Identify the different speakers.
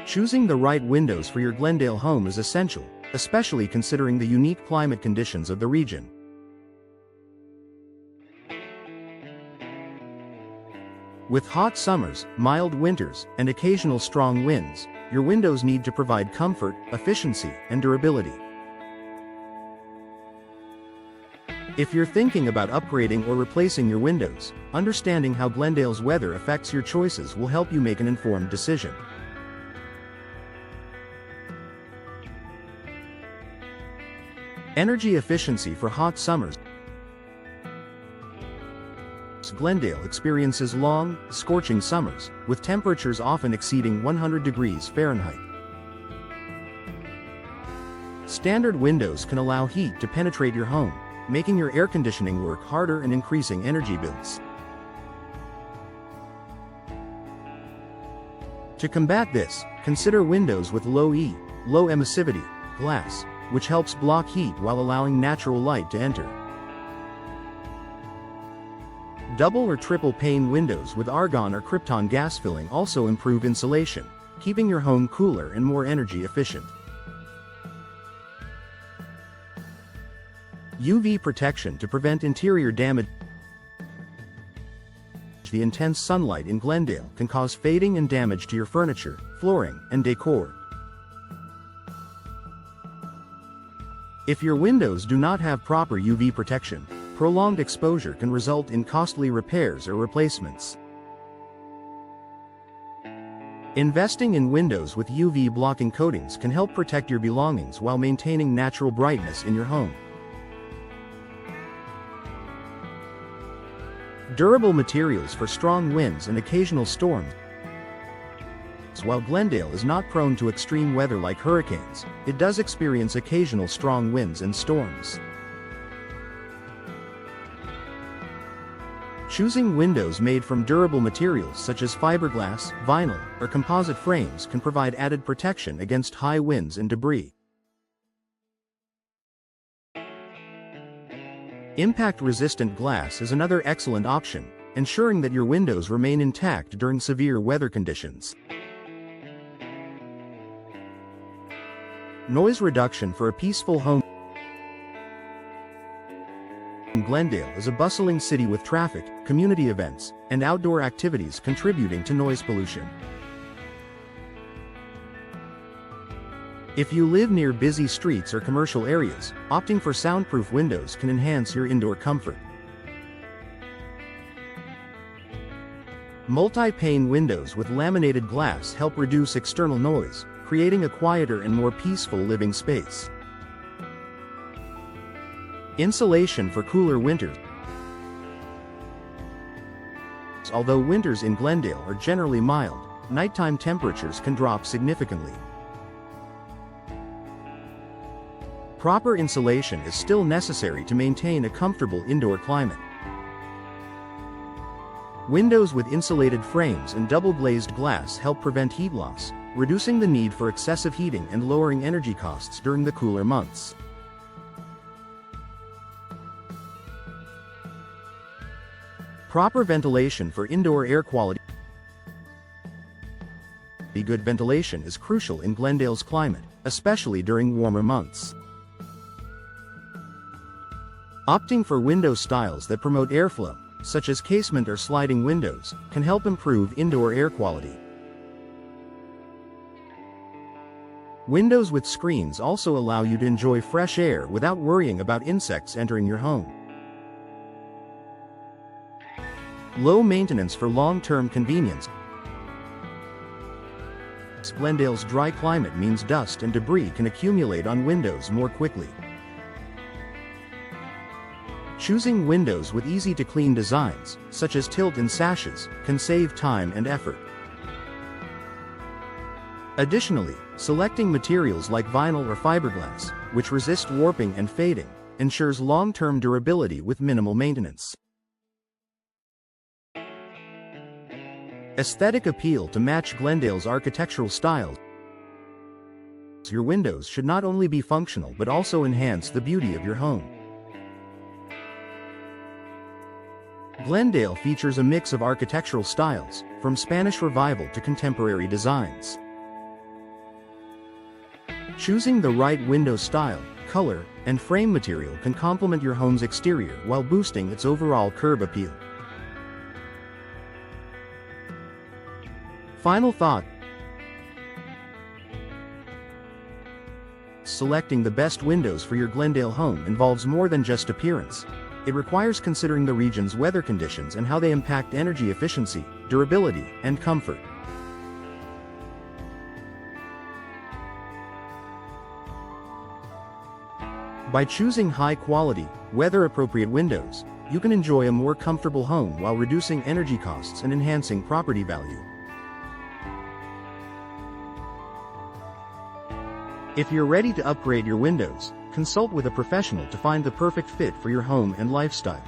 Speaker 1: Choosing the right windows for your Glendale home is essential, especially considering the unique climate conditions of the region. With hot summers, mild winters, and occasional strong winds, your windows need to provide comfort, efficiency, and durability. If you're thinking about upgrading or replacing your windows, understanding how Glendale's weather affects your choices will help you make an informed decision. Energy efficiency for hot summers. Glendale experiences long, scorching summers, with temperatures often exceeding 100 degrees Fahrenheit. Standard windows can allow heat to penetrate your home, making your air conditioning work harder and increasing energy bills. To combat this, consider windows with low emissivity glass, which helps block heat while allowing natural light to enter. Double or triple pane windows with argon or krypton gas filling also improve insulation, keeping your home cooler and more energy efficient. UV protection to prevent interior damage. The intense sunlight in Glendale can cause fading and damage to your furniture, flooring, and decor. If your windows do not have proper UV protection, prolonged exposure can result in costly repairs or replacements. Investing in windows with UV blocking coatings can help protect your belongings while maintaining natural brightness in your home. Durable materials for strong winds and occasional storms. While Glendale is not prone to extreme weather like hurricanes, it does experience occasional strong winds and storms. Choosing windows made from durable materials such as fiberglass, vinyl, or composite frames can provide added protection against high winds and debris. Impact-resistant glass is another excellent option, ensuring that your windows remain intact during severe weather conditions. Noise reduction for a peaceful home. Glendale is a bustling city with traffic, community events, and outdoor activities contributing to noise pollution. If you live near busy streets or commercial areas, opting for soundproof windows can enhance your indoor comfort. Multi-pane windows with laminated glass help reduce external noise, creating a quieter and more peaceful living space. Insulation for cooler winters. Although winters in Glendale are generally mild, nighttime temperatures can drop significantly. Proper insulation is still necessary to maintain a comfortable indoor climate. Windows with insulated frames and double-glazed glass help prevent heat loss, reducing the need for excessive heating and lowering energy costs during the cooler months. Proper ventilation for indoor air quality. Good ventilation is crucial in Glendale's climate, especially during warmer months. Opting for window styles that promote airflow, such as casement or sliding windows, can help improve indoor air quality. Windows with screens also allow you to enjoy fresh air without worrying about insects entering your home. Low maintenance for long-term convenience. Glendale's dry climate means dust and debris can accumulate on windows more quickly. Choosing windows with easy-to-clean designs, such as tilt and sashes, can save time and effort. Additionally, selecting materials like vinyl or fiberglass, which resist warping and fading, ensures long-term durability with minimal maintenance. Aesthetic appeal to match Glendale's architectural styles. Your windows should not only be functional but also enhance the beauty of your home. Glendale features a mix of architectural styles, from Spanish Revival to contemporary designs. Choosing the right window style, color, and frame material can complement your home's exterior while boosting its overall curb appeal. Final thought: selecting the best windows for your Glendale home involves more than just appearance. It requires considering the region's weather conditions and how they impact energy efficiency, durability, and comfort. By choosing high-quality, weather-appropriate windows, you can enjoy a more comfortable home while reducing energy costs and enhancing property value. If you're ready to upgrade your windows, consult with a professional to find the perfect fit for your home and lifestyle.